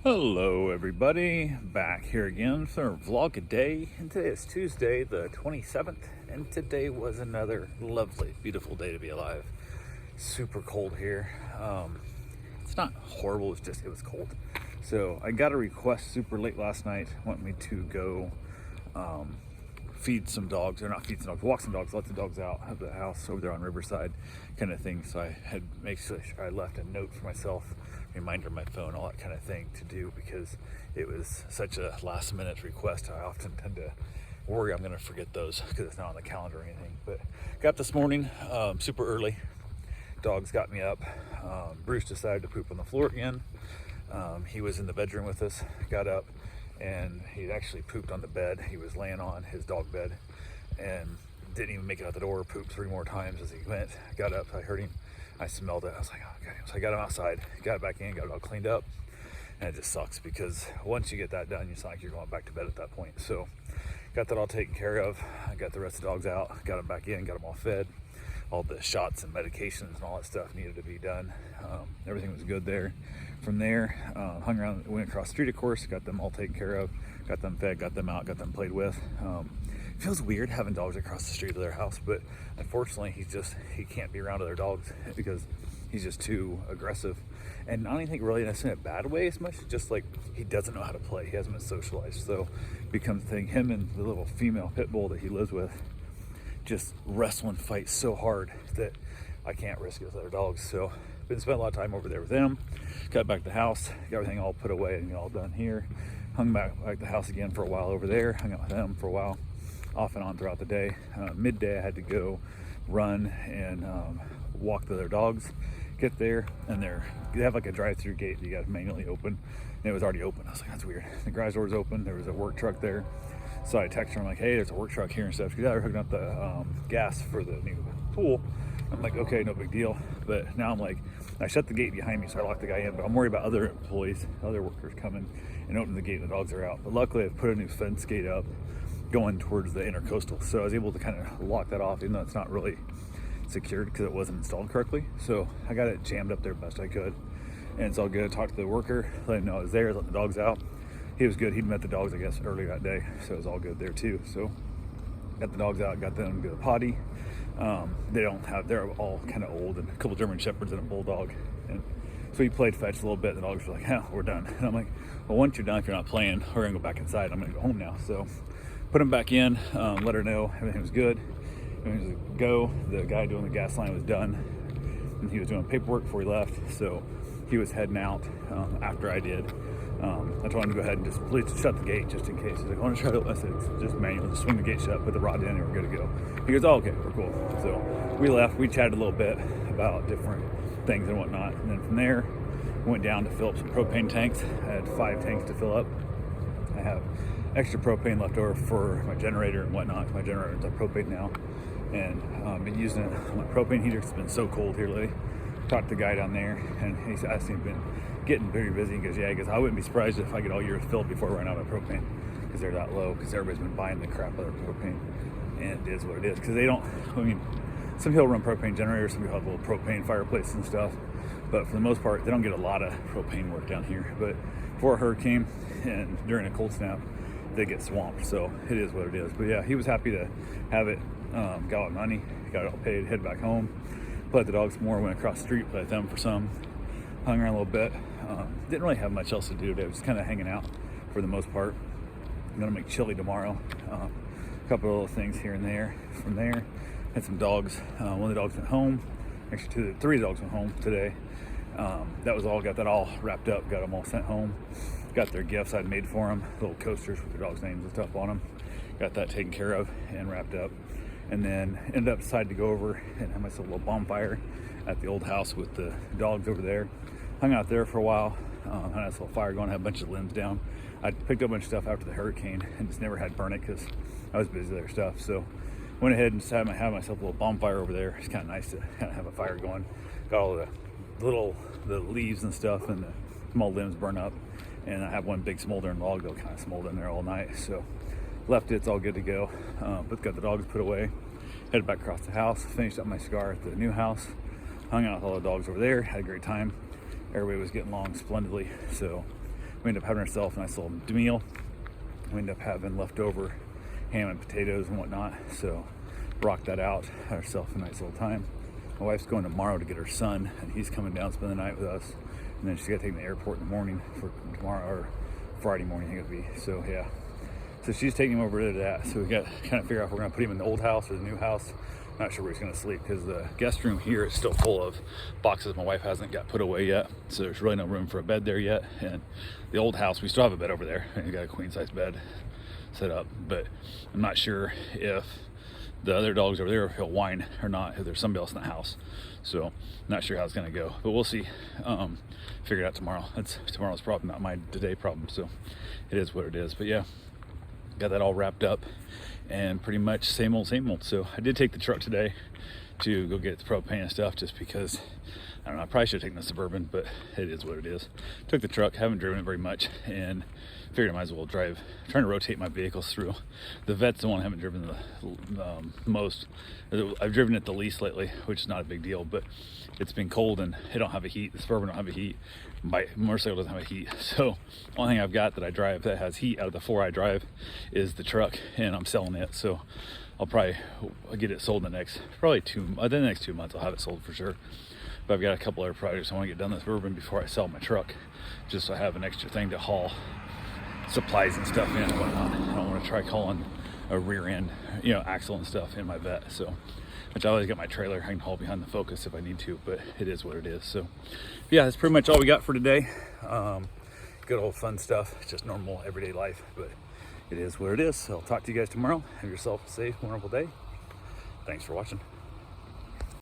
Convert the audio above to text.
Hello everybody, back here again for vlog a day, and today is Tuesday the 27th, and today was another lovely, beautiful day to be alive. Super cold here. It's not horrible, it was cold. So I got a request super late last night, want me to go feed some dogs, or not feed some dogs, walk some dogs, let the dogs out of the house over there on Riverside kind of thing. So I had make sure I left a note for myself, reminder on my phone, all that kind of thing to do, because it was such a last minute request. I often tend to worry I'm going to forget those because it's not on the calendar or anything. But got this morning super early. Dogs got me up. Bruce decided to poop on the floor again. He was in the bedroom with us, got up, and he actually pooped on the bed. He was laying on his dog bed and didn't even make it out the door. Pooped 3 more times as he went. Got up, I heard him, I smelled it. I was like, oh, okay. So I got him outside, got it back in, got it all cleaned up. And it just sucks because once you get that done, it's not like you're going back to bed at that point. So got that all taken care of. I got the rest of the dogs out, got them back in, got them all fed. All the shots and medications and all that stuff needed to be done. Everything was good there. From there, hung around, went across the street, of course, got them all taken care of, got them fed, got them out, got them played with. It feels weird having dogs across the street of their house, but unfortunately he can't be around other dogs because he's just too aggressive. And I don't even think really that's in a bad way as much, just like he doesn't know how to play. He hasn't been socialized, so it becomes a thing. Him and the little female pit bull that he lives with just wrestle and fight so hard that I can't risk it with other dogs. So been spent a lot of time over there with them. Got back to the house, got everything all put away and all done here. Hung back at the house again for a while over there, hung out with them for a while, off and on throughout the day. Midday I had to go run and walk the other dogs. Get there, and they have like a drive-through gate that you got to manually open, and it was already open. I was like, that's weird. The garage door was open. There was a work truck there. So I texted her, I'm like, hey, there's a work truck here and stuff. Because they're hooking up the gas for the new pool. I'm like, okay, no big deal. But now I'm like, I shut the gate behind me, so I locked the guy in. But I'm worried about other employees, other workers coming and opening the gate and the dogs are out. But luckily, I've put a new fence gate up going towards the intercoastal. So I was able to kind of lock that off, even though it's not really secured because it wasn't installed correctly. So I got it jammed up there best I could. And it's all good. Talked to the worker, let him know I was there, let the dogs out. He was good. He'd met the dogs, I guess, earlier that day, so it was all good there too. So got the dogs out, got them to go potty. They're all kind of old, and a couple German Shepherds and a bulldog. And so we played fetch a little bit, and the dogs were like, yeah, we're done. And I'm like, well, once you're done, if you're not playing, we're gonna go back inside. I'm gonna go home now. So put them back in, let her know everything was good. Everything was a go. The guy doing the gas line was done, and he was doing paperwork before he left. So he was heading out after I did. I told him to go ahead and just please shut the gate just in case. He's like, I want to try to, I said, just manually, just swing the gate shut, put the rod in, and we're good to go. He goes, oh, okay, we're cool. So we left, we chatted a little bit about different things and whatnot. And then from there, went down to fill up some propane tanks. I had 5 tanks to fill up. I have extra propane left over for my generator and whatnot. My generator's on propane now. And I've been using it on my propane heater. It's been so cold here lately. Talked to the guy down there, and he's actually been getting very busy. He goes, yeah, he goes, I wouldn't be surprised if I get all year filled before I run out of propane, because they're that low, because everybody's been buying the crap out of their propane, and it is what it is. Because they don't, I mean, some people run propane generators, some people have little propane fireplaces and stuff, but for the most part, they don't get a lot of propane work down here. But for a hurricane and during a cold snap, they get swamped, so it is what it is. But yeah, he was happy to have it. Got all the money, got it all paid, head back home. Played the dogs more, went across the street, played them for some, hung around a little bit. Didn't really have much else to do today. I was just kind of hanging out for the most part. I'm gonna make chili tomorrow. A couple of little things here and there. From there, had some dogs. One of the dogs went home. Actually, 3 dogs went home today. That was all, got that all wrapped up, got them all sent home. Got their gifts I'd made for them, little coasters with their dogs' names and stuff on them. Got that taken care of and wrapped up. And then ended up deciding to go over and have myself a little bonfire at the old house with the dogs over there. Hung out there for a while, had a little fire going, had a bunch of limbs down. I picked up a bunch of stuff after the hurricane and just never had burn it because I was busy with other stuff. So went ahead and decided to have myself a little bonfire over there. It's kind of nice to kind of have a fire going. Got all the leaves and stuff and the small limbs burn up. And I have one big smoldering log that'll kind of smolder in there all night. So left it, it's all good to go. But got the dogs put away, headed back across the house, finished up my cigar at the new house, hung out with all the dogs over there, had a great time. Everybody was getting along splendidly. So we ended up having ourselves a nice little meal. We ended up having leftover ham and potatoes and whatnot, so rocked that out, had ourselves a nice little time. My wife's going tomorrow to get her son, and he's coming down to spend the night with us, and then she's got to take him to the airport in the morning for tomorrow, or Friday morning I think it'll be. So yeah, so she's taking him over to that, so we got to kind of figure out if we're going to put him in the old house or the new house. Not sure where he's going to sleep, because the guest room here is still full of boxes my wife hasn't got put away yet, so there's really no room for a bed there yet. And the old house, we still have a bed over there, and we got a queen size bed set up, but I'm not sure if the other dogs over there, if he'll whine or not, if there's somebody else in the house. So not sure how it's going to go, but we'll see. Figure it out tomorrow. That's tomorrow's problem, not my today problem, so it is what it is. But yeah, got that all wrapped up, and pretty much same old. So I did take the truck today to go get the propane and stuff, just because I don't know, I probably should have taken the Suburban, but it is what it is. Took the truck, haven't driven it very much, and figured I might as well drive. I'm trying to rotate my vehicles through. The Vet's the one I haven't driven the most. I've driven it the least lately, which is not a big deal, but it's been cold and it don't have a heat. The Suburban don't have a heat. My motorcycle doesn't have a heat. So the only thing I've got that I drive that has heat out of the 4 I drive is the truck, and I'm selling it. So I'll probably get it sold in the next, the next 2 months I'll have it sold for sure. But I've got a couple other projects I want to get done this Suburban before I sell my truck, just so I have an extra thing to haul supplies and stuff in and whatnot. I don't want to try calling a rear end, axle and stuff in my Vet. So, which I always got my trailer, I can haul behind the Focus if I need to, but it is what it is. So yeah, that's pretty much all we got for today. Good old fun stuff, just normal everyday life, but it is what it is. So I'll talk to you guys tomorrow. Have yourself a safe, wonderful day. Thanks for watching.